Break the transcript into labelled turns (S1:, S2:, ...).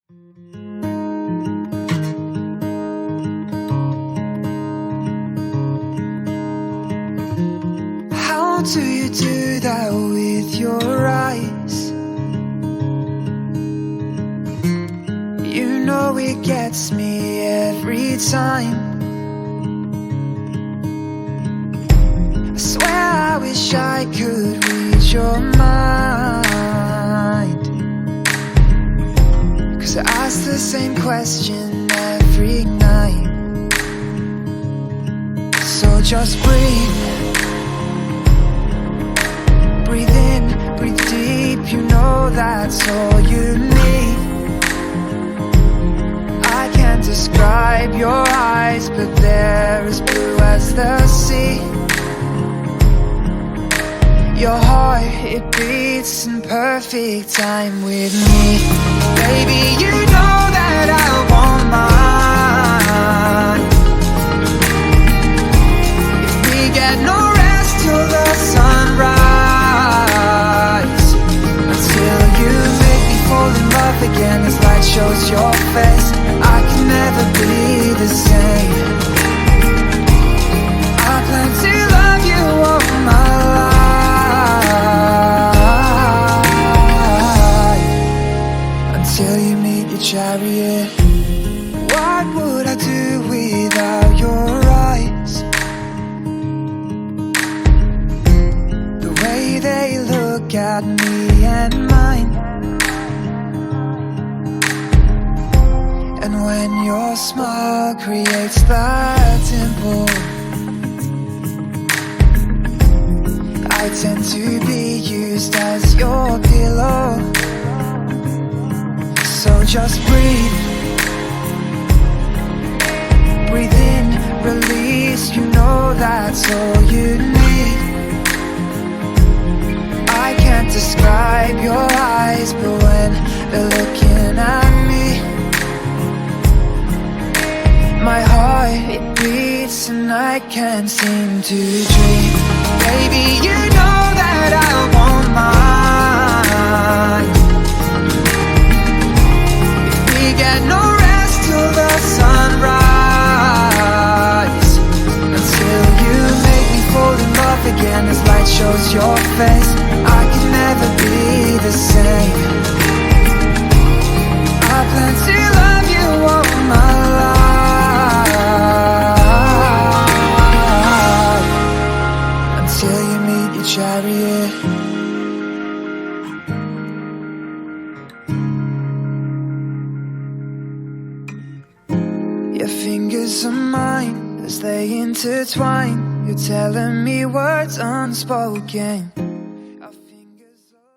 S1: How do you do that with your eyes? You know it gets me every time. I swear I wish I could read your mind, 'cause I ask the same question every night. So just breathe. Breathe in, breathe deep, you know that's all you need. I can't describe your eyes, but they're as blue as the sea. Your heart, it beats in perfect time with me. Baby, you know that I want mine. If we get no rest till the sunrise, until you make me fall in love again as light shows your face, I can never be the same. I plan to love you all my life, until you meet your chariot. What would I do without your eyes? The way they look at me and mine. And when your smile creates that dimple, I tend to be used as your pillow. So just breathe. Breathe in, release, you know that's all you need. I can't describe your eyes, but when they're looking at me, my heart, it beats and I can't seem to dream. Baby, you know that I want mine. If we get no rest till the sunrise, until you make me fall in love again as light shows your face, I can never be the same. I plan to love you all my life, until you meet your chariot. Your fingers are mine as they intertwine. You're telling me words unspoken.